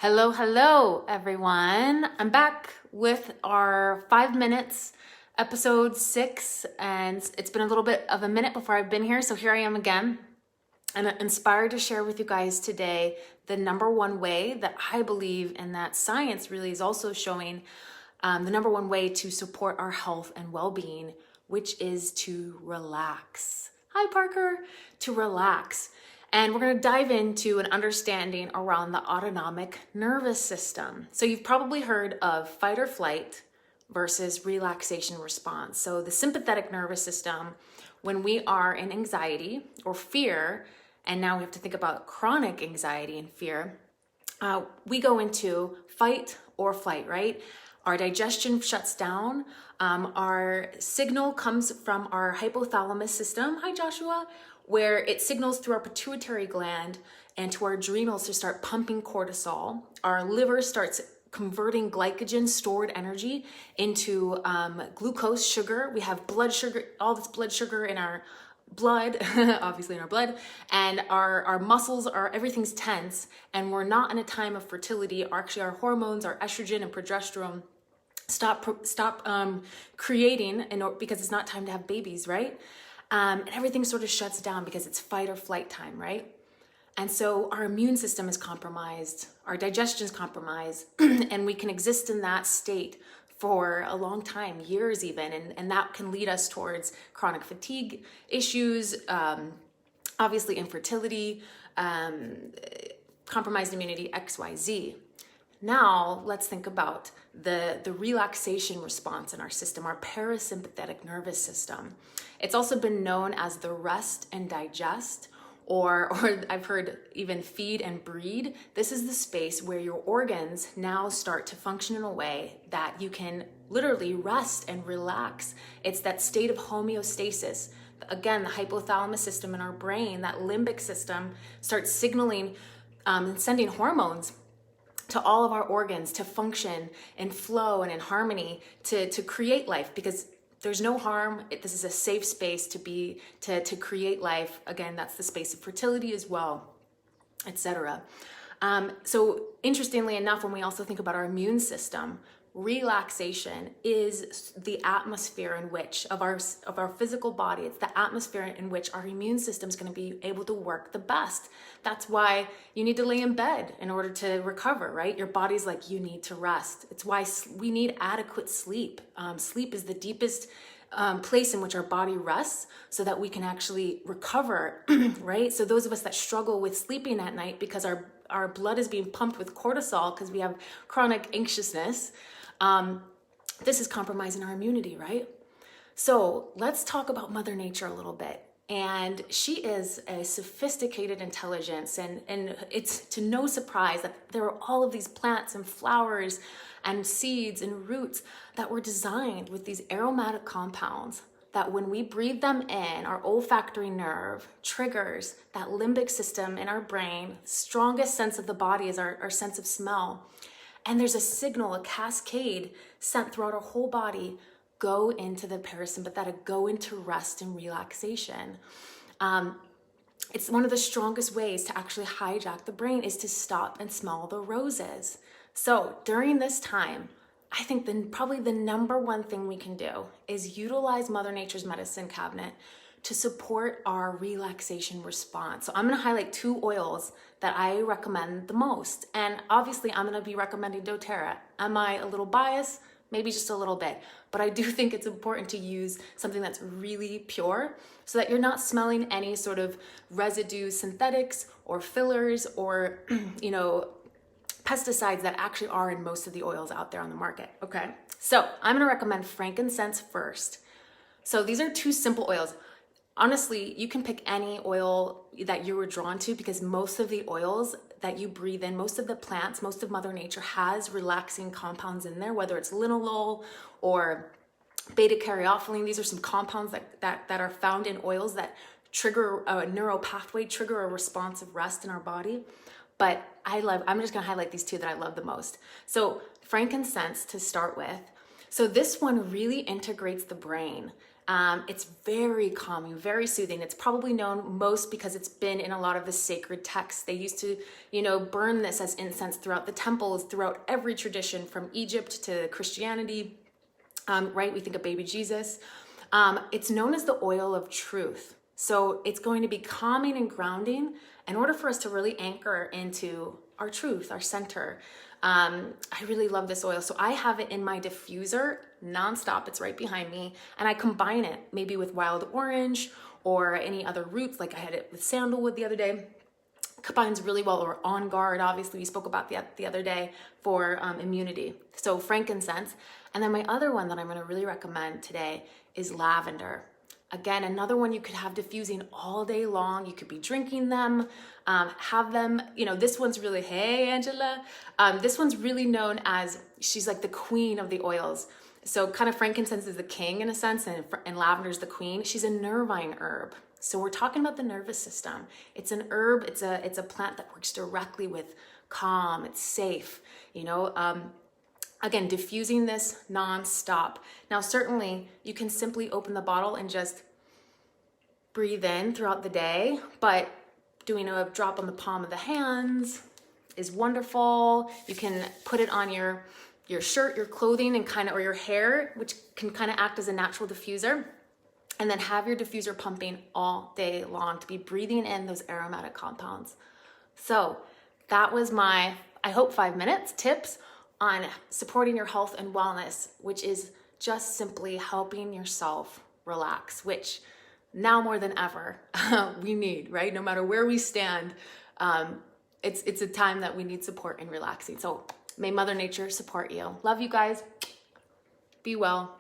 Hello, everyone. I'm back with our 5 minutes, episode 6, and it's been a little bit of a minute before I've been here, so here I am again. I'm inspired to share with you guys today the number one way that I believe and that science really is also showing the number one way to support our health and well-being, which is to relax. Hi, Parker. To relax. And we're going to dive into an understanding around the autonomic nervous system. So you've probably heard of fight or flight versus relaxation response. So the sympathetic nervous system, when we are in anxiety or fear, and now we have to think about chronic anxiety and fear, we go into fight or flight, right? Our digestion shuts down. Our signal comes from our hypothalamus system. Hi, Joshua. Where it signals through our pituitary gland and to our adrenals to start pumping cortisol. Our liver starts converting glycogen, stored energy, into glucose, sugar. We have blood sugar, all this blood sugar in our blood, obviously in our blood, and our muscles everything's tense, and we're not in a time of fertility. Actually, our hormones, our estrogen and progesterone, stop creating because it's not time to have babies, right? And everything sort of shuts down because it's fight or flight time, right? And so our immune system is compromised, our digestion is compromised, and we can exist in that state for a long time, years even, and that can lead us towards chronic fatigue issues, obviously infertility, compromised immunity, XYZ. Now, let's think about the relaxation response in our system, our parasympathetic nervous system. It's also been known as the rest and digest, or I've heard even feed and breed. This is the space where your organs now start to function in a way that you can literally rest and relax. It's that state of homeostasis. Again, the hypothalamus system in our brain, that limbic system, starts signaling and sending hormones to all of our organs to function and flow and in harmony to create life, because there's no harm. This is a safe space to create life. Again, that's the space of fertility as well, etc. So interestingly enough, when we also think about our immune system, relaxation is the atmosphere in which of our physical body. It's the atmosphere in which our immune system is going to be able to work the best. That's why you need to lay in bed in order to recover, right? Your body's like, you need to rest. It's why we need adequate sleep. Sleep is the deepest place in which our body rests so that we can actually recover, right? So those of us that struggle with sleeping at night because our blood is being pumped with cortisol because we have chronic anxiousness, this is compromising our immunity, right? So let's talk about Mother Nature a little bit. And she is a sophisticated intelligence, and it's to no surprise that there are all of these plants and flowers and seeds and roots that were designed with these aromatic compounds that when we breathe them in, our olfactory nerve triggers that limbic system in our brain. Strongest sense of the body is our sense of smell. And there's a signal, a cascade sent throughout our whole body. Go into the parasympathetic, go into rest and relaxation. It's one of the strongest ways to actually hijack the brain is to stop and smell the roses. So during this time, I think probably the number one thing we can do is utilize Mother Nature's medicine cabinet to support our relaxation response. So I'm going to highlight 2 oils that I recommend the most. And obviously I'm going to be recommending doTERRA. Am I a little biased? Maybe just a little bit. But I do think it's important to use something that's really pure so that you're not smelling any sort of residue synthetics or fillers or, pesticides that actually are in most of the oils out there on the market, okay? So I'm gonna recommend frankincense first. So these are 2 simple oils. Honestly, you can pick any oil that you were drawn to because most of the oils that you breathe in, most of the plants, most of Mother Nature has relaxing compounds in there, whether it's linalool or beta-caryophyllene. These are some compounds that are found in oils that trigger a neural pathway, trigger a response of rest in our body. But I'm just gonna highlight these 2 that I love the most. So frankincense to start with. So this one really integrates the brain. It's very calming, very soothing. It's probably known most because it's been in a lot of the sacred texts. They used to, burn this as incense throughout the temples, throughout every tradition from Egypt to Christianity, right? We think of baby Jesus. It's known as the oil of truth. So it's going to be calming and grounding in order for us to really anchor into our truth, our center. I really love this oil. So I have it in my diffuser nonstop. It's right behind me. And I combine it maybe with wild orange or any other roots. Like I had it with sandalwood the other day. Combines really well, or On Guard, obviously we spoke about the other day for immunity. So frankincense. And then my other one that I'm going to really recommend today is lavender. Again, another one you could have diffusing all day long. You could be drinking them, have them, this one's really, hey, Angela. This one's really known as, she's like the queen of the oils. So kind of frankincense is the king in a sense, and lavender is the queen. She's a nervine herb. So we're talking about the nervous system. It's an herb. It's a plant that works directly with calm. It's safe, Again, diffusing this non-stop. Now, certainly you can simply open the bottle and just breathe in throughout the day, but doing a drop on the palm of the hands is wonderful. You can put it on your shirt, your clothing, and or your hair, which can kind of act as a natural diffuser. And then have your diffuser pumping all day long to be breathing in those aromatic compounds. So that was my, I hope, 5 minutes tips on supporting your health and wellness, which is just simply helping yourself relax, which now more than ever we need, right? No matter where we stand, it's a time that we need support in relaxing. So may Mother Nature support you. Love you guys. Be well.